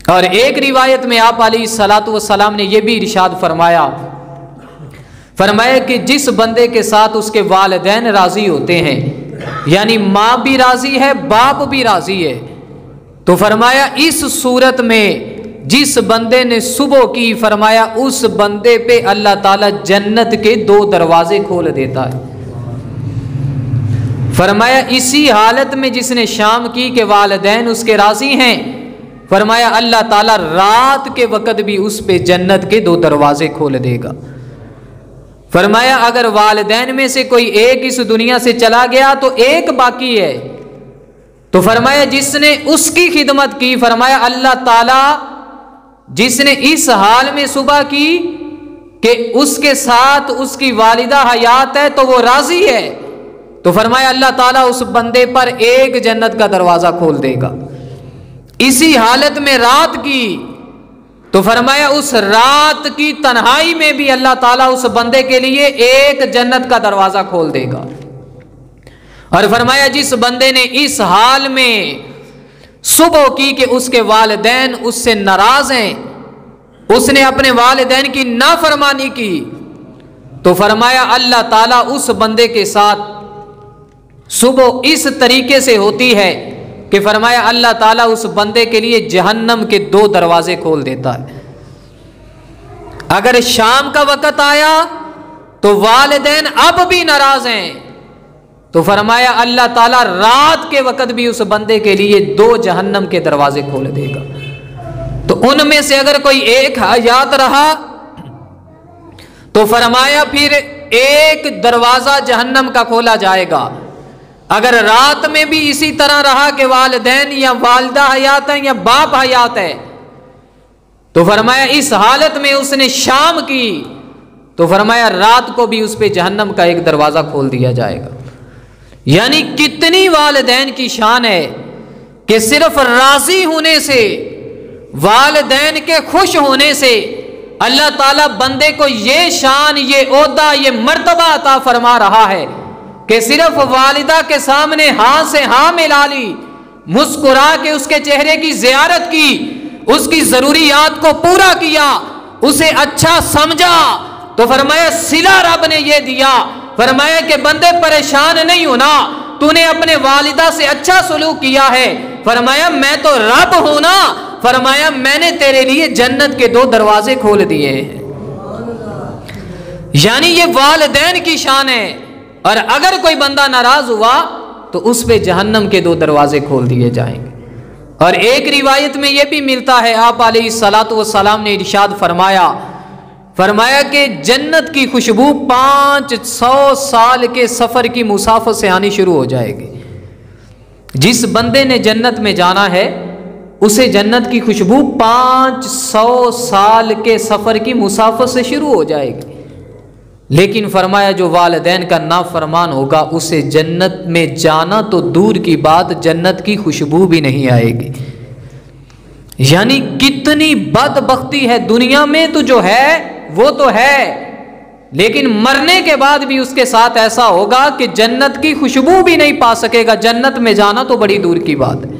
اور ایک روایت میں آپ علیہ الصلاۃ والسلام نے یہ بھی ارشاد فرمایا کہ جس بندے کے ساتھ اس کے والدین راضی ہوتے ہیں، یعنی ماں بھی راضی ہے، باپ بھی راضی ہے، تو فرمایا اس صورت میں جس بندے نے صبح کی، فرمایا اس بندے پہ اللہ تعالیٰ جنت کے 2 دروازے کھول دیتا ہے۔ فرمایا اسی حالت میں جس نے شام کی کہ والدین اس کے راضی ہیں، فرمایا اللہ تعالیٰ رات کے وقت بھی اس پہ جنت کے 2 دروازے کھول دے گا۔ فرمایا اگر والدین میں سے کوئی ایک اس دنیا سے چلا گیا تو ایک باقی ہے، تو فرمایا جس نے اس کی خدمت کی، فرمایا اللہ تعالیٰ جس نے اس حال میں صبح کی کہ اس کے ساتھ اس کی والدہ حیات ہے تو وہ راضی ہے، تو فرمایا اللہ تعالیٰ اس بندے پر ایک جنت کا دروازہ کھول دے گا۔ اسی حالت میں رات کی، تو فرمایا اس رات کی تنہائی میں بھی اللہ تعالیٰ اس بندے کے لیے ایک جنت کا دروازہ کھول دے گا۔ اور فرمایا جس بندے نے اس حال میں صبح کی کہ اس کے والدین اس سے ناراض ہیں، اس نے اپنے والدین کی نافرمانی کی، تو فرمایا اللہ تعالیٰ اس بندے کے ساتھ صبح اس طریقے سے ہوتی ہے کہ فرمایا اللہ تعالیٰ اس بندے کے لیے جہنم کے 2 دروازے کھول دیتا ہے۔ اگر شام کا وقت آیا تو والدین اب بھی ناراض ہیں، تو فرمایا اللہ تعالیٰ رات کے وقت بھی اس بندے کے لیے 2 جہنم کے دروازے کھول دے گا۔ تو ان میں سے اگر کوئی ایک حیات رہا تو فرمایا پھر ایک دروازہ جہنم کا کھولا جائے گا۔ اگر رات میں بھی اسی طرح رہا کہ والدین یا والدہ حیات ہیں یا باپ حیات ہے، تو فرمایا اس حالت میں اس نے شام کی، تو فرمایا رات کو بھی اس پہ جہنم کا ایک دروازہ کھول دیا جائے گا۔ یعنی کتنی والدین کی شان ہے کہ صرف راضی ہونے سے، والدین کے خوش ہونے سے اللہ تعالیٰ بندے کو یہ شان، یہ عہدہ، یہ مرتبہ عطا فرما رہا ہے کہ صرف والدہ کے سامنے ہاں سے ہاں ملا لی، مسکرا کے اس کے چہرے کی زیارت کی، اس کی ضروریات کو پورا کیا، اسے اچھا سمجھا، تو فرمایا صلہ رب نے یہ دیا، فرمایا کہ بندے پریشان نہیں ہونا، تو نے اپنے والدہ سے اچھا سلوک کیا ہے، فرمایا میں تو رب ہوں نا، فرمایا میں نے تیرے لیے جنت کے 2 دروازے کھول دیے ہیں۔ یعنی یہ والدین کی شان ہے، اور اگر کوئی بندہ ناراض ہوا تو اس پہ جہنم کے 2 دروازے کھول دیے جائیں گے۔ اور ایک روایت میں یہ بھی ملتا ہے، آپ علیہ الصلاۃ والسلام نے ارشاد فرمایا کہ جنت کی خوشبو 500 سال کے سفر کی مسافت سے آنی شروع ہو جائے گی۔ جس بندے نے جنت میں جانا ہے اسے جنت کی خوشبو 500 سال کے سفر کی مسافت سے شروع ہو جائے گی، لیکن فرمایا جو والدین کا نافرمان ہوگا اسے جنت میں جانا تو دور کی بات، جنت کی خوشبو بھی نہیں آئے گی۔ یعنی کتنی بدبختی ہے، دنیا میں تو جو ہے وہ تو ہے، لیکن مرنے کے بعد بھی اس کے ساتھ ایسا ہوگا کہ جنت کی خوشبو بھی نہیں پا سکے گا، جنت میں جانا تو بڑی دور کی بات ہے۔